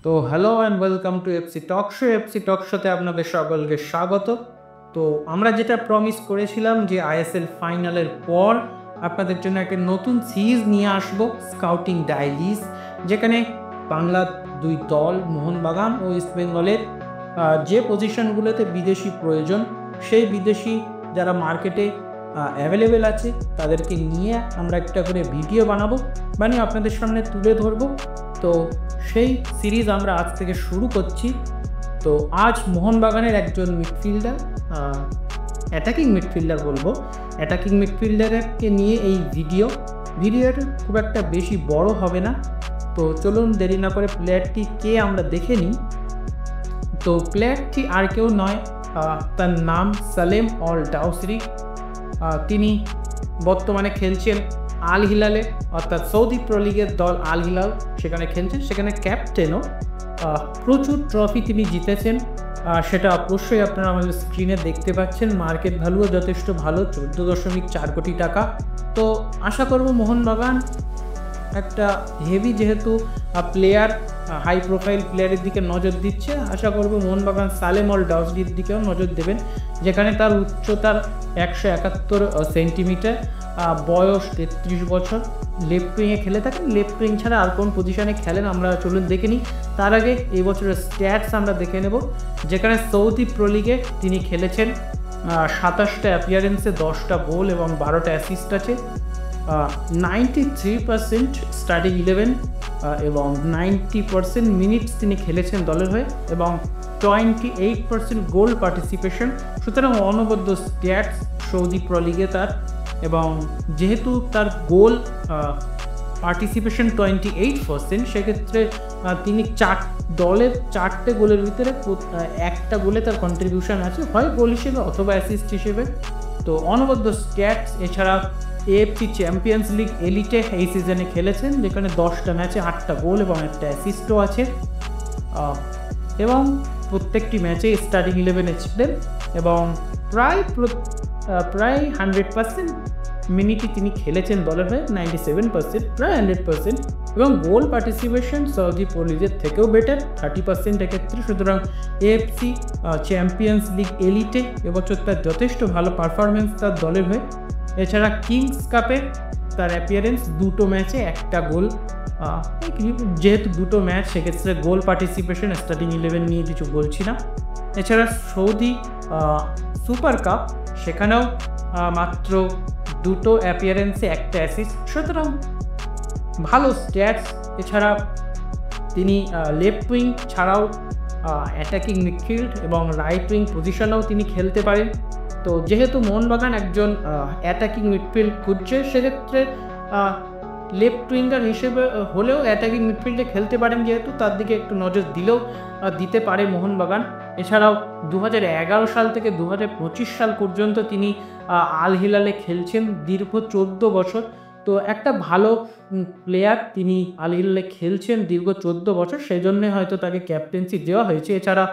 তো hello and welcome to FC talk show. FC talk শোতে আপনাদের সকলকে স্বাগত। তো আমরা যেটা প্রমিস করেছিলাম যে আইএসএল ফাইনালের পর আপনাদের জন্য একটা নতুন সিরিজ নিয়ে আসবো, স্কাউটিং ডায়েরিজ, যেখানে বাংলার দুই দল মোহনবাগান ও ইস্ট বেঙ্গলের যে পজিশনগুলোতে বিদেশি প্রয়োজন, সেই বিদেশি যারা মার্কেটে অ্যাভেলেবেল আছে তাদেরকে নিয়ে আমরা একটা করে ভিডিও বানিয়ে আপনাদের সামনে তুলে ধরবো। তো সেই সিরিজ আমরা আজ থেকে শুরু করছি। তো আজ মোহনবাগানের একজন মিডফিল্ডার, অ্যাটাকিং মিডফিল্ডারকে নিয়ে এই ভিডিওটা খুব একটা বেশি বড় হবে না। তো চলুন দেরি না করে প্লেয়ারটি কে আমরা দেখে নিই। তো প্লেয়ারটি আর কেউ নয়, তার নাম সালেম অল ডাউসরি। তিনি বর্তমানে খেলছেন আল হিলালে, অর্থাৎ সৌদি প্রো লিগের দল আল হিলাল, সেখানে খেলছেন। সেখানে ক্যাপ্টেনও, প্রচুর ট্রফি তিনি জিতেছেন, সেটা অবশ্যই আপনারা আমাদের স্ক্রিনে দেখতে পাচ্ছেন। মার্কেট ভ্যালুও যথেষ্ট ভালো, 14.4 কোটি টাকা। তো আশা করব মোহনবাগান একটা হেভি, যেহেতু প্লেয়ার, হাই প্রোফাইল প্লেয়ারের দিকে নজর দিচ্ছে, আশা করব মোহনবাগান সালেম অল ডাউসরির দিকেও নজর দেবেন, যেখানে তার উচ্চতার 171 সেন্টিমিটার, বয়স 33 বছর, লেফট উইংয়ে খেলে থাকেন। লেফট উইং ছাড়া আর কোন পজিশনে খেলেন আমরা চলুন দেখে নিই। তার আগে এই বছরের স্ট্যাটস আমরা দেখে নেব, যেখানে সৌদি প্রো লিগে তিনি খেলেছেন 27টা অ্যাপিয়ারেন্সে 10টা গোল এবং 12টা অ্যাসিস্ট আছে, 93% স্টার্টিং 11 এবং 90% মিনিটস তিনি খেলেছেন দলের হয়ে এবং 28% গোল পার্টিসিপেশন। সুতরাং অনবদ্য স্ট্যাটস সৌদি প্রো লিগে তার, এবং যেহেতু তার গোল পার্টিসিপেশন 28%, সেক্ষেত্রে তিনি দলের 4টে গোলের ভিতরে একটা গোলে তার কন্ট্রিবিউশন আছে, হয় গোল হিসেবে অথবা অ্যাসিস্ট হিসেবে। তো অনবদ্য স্ট্যাটস। এছাড়া এএফসি চ্যাম্পিয়ন্স লিগ এলিটে এই সিজনে খেলেছেন, যেখানে 10টা ম্যাচে 8টা গোল এবং একটা অ্যাসিস্টও আছে, এবং প্রত্যেকটি ম্যাচে স্টার্টিং 11-এ ছিলেন এবং প্রায় 100% মিনিটই তিনি খেলেছেন দলের হয়ে, 97%, প্রায় 100%, এবং গোল পার্টিসিপেশন সৌদি প্রো লিগের থেকেও বেটার, 30% এক্ষেত্রে। সুতরাং এএফসি চ্যাম্পিয়ন্স লিগ এলিটে এবছর তার যথেষ্ট ভালো পারফরমেন্স তার দলের হয়ে। এছাড়া কিংস কাপে তার অ্যাপিয়ারেন্স 2টো ম্যাচে 1টা গোল, যেহেতু 2টো ম্যাচ সেক্ষেত্রে গোল পার্টিসিপেশন স্টার্টিং 11 নিয়ে কিছু বলছি না। এছাড়া সৌদি সুপার কাপ, সেখানেও মাত্র 2টো অ্যাপিয়ারেন্সে 1টা অ্যাসিস্ট, সুতরাং ভালো স্ট্যাটস। এছাড়া তিনি লেফট উইং ছাড়াও অ্যাটাকিং মিডফিল্ড এবং রাইট উইং পজিশনেও তিনি খেলতে পারেন। তো যেহেতু মোহনবাগান একজন অ্যাটাকিং মিডফিল্ড খুঁজছে, সেক্ষেত্রে লেফট উইঙ্গার হিসেবে হলেও অ্যাটাকিং মিডফিল্ডে খেলতে পারেন, যেহেতু তার দিকে একটু নজর দিতে পারে মোহনবাগান। এছাড়াও 2011 সাল থেকে 2025 সাল পর্যন্ত তিনি আল হিলালে খেলছেন, দীর্ঘ 14 বছর। তো একটা ভালো প্লেয়ার, তিনি আল হিলালে খেলছেন দীর্ঘ 14 বছর, সেই জন্যে হয়তো তাকে ক্যাপ্টেন্সি দেওয়া হয়েছে। এছাড়া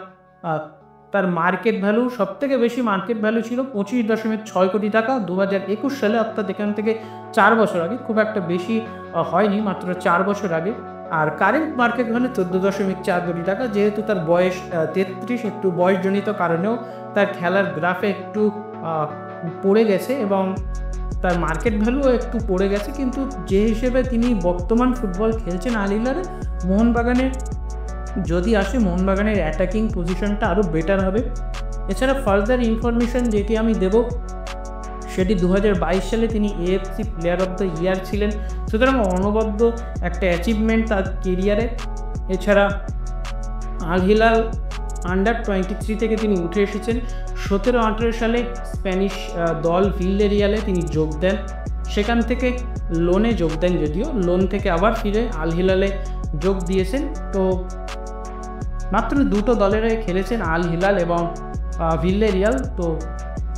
তার মার্কেট ভ্যালু, সবথেকে বেশি মার্কেট ভ্যালু ছিল 25.6 কোটি টাকা 2021 সালে, অর্থাৎ এখান থেকে 4 বছর আগে, খুব একটা বেশি হয়নি, মাত্র 4 বছর আগে। আর কারেন্ট মার্কেট ভ্যালু 14.4 কোটি টাকা। যেহেতু তার বয়স 33, একটু বয়সজনিত কারণেও তার খেলার গ্রাফে একটু পড়ে গেছে এবং তার মার্কেট ভ্যালুও একটু পড়ে গেছে, কিন্তু যে হিসেবে তিনি বর্তমান ফুটবল খেলছেন আল হিলালে, মোহনবাগানের যদি আসে, মোহনবাগানের অ্যাটাকিং পজিশনটা আরও বেটার হবে। এছাড়া ফার্দার ইনফরমেশন যেটি আমি দেব, সেটি 2022 সালে তিনি AFC player of the year ছিলেন, সুতরাং অনবদ্য একটা অ্যাচিভমেন্ট তার কেরিয়ারে। এছাড়া আল হিলাল আন্ডার-23 থেকে তিনি উঠে এসেছেন। 17-18 সালে স্প্যানিশ দল ভিললেরিয়ালে তিনি যোগ দেন, সেখান থেকে লোনে যোগ দেন, যদিও লোন থেকে আবার ফিরে আল হিলালে যোগ দিয়েছেন। তো মাত্র 2টো দলের হয়ে খেলেছেন, আল হিলাল এবং ভিললেরিয়াল। তো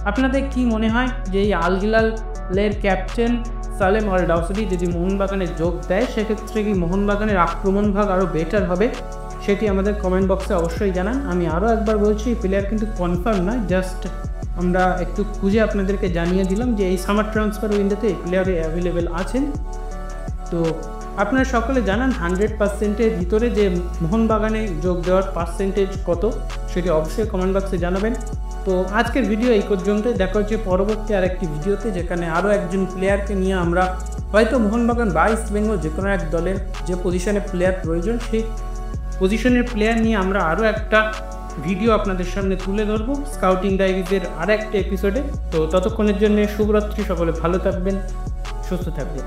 আপনাদের কি মনে হয় যে এই আল হিলালের ক্যাপ্টেন সালেম অল ডাউসরি যদি মোহনবাগানে যোগ দেয়, সেক্ষেত্রে কি মোহনবাগানের আক্রমণ ভাগ আরও বেটার হবে? সেটি আমাদের কমেন্ট বক্সে অবশ্যই জানান। আমি আরও একবার বলছি, প্লেয়ার কিন্তু কনফার্ম নয়, জাস্ট আমরা একটু খুঁজে আপনাদেরকে জানিয়ে দিলাম যে এই সামার ট্রান্সফার উইন্ডোতে এই প্লেয়ার অ্যাভেলেবেল আছেন। তো আপনারা সকলে জানান 100%-এর ভিতরে যে মোহনবাগানে যোগ দেওয়ার পার্সেন্টেজ কত, সেটি অবশ্যই কমেন্ট বক্সে জানাবেন। তো আজকের ভিডিও এই পর্যন্তই, দেখা হচ্ছে পরবর্তী আরেকটি ভিডিওতে, যেখানে আরও একজন প্লেয়ারকে নিয়ে আমরা হয়তো মোহনবাগান বা ইস্ট বেঙ্গল যে কোনো এক দলের যে পজিশনে প্লেয়ার প্রয়োজন সেই পজিশনের প্লেয়ার নিয়ে আমরা আরও একটা ভিডিও আপনাদের সামনে তুলে ধরবো স্কাউটিং ডায়েরিজের আর একটা এপিসোডে। তো ততক্ষণের জন্য শুভরাত্রি, সকলে ভালো থাকবেন, সুস্থ থাকবেন।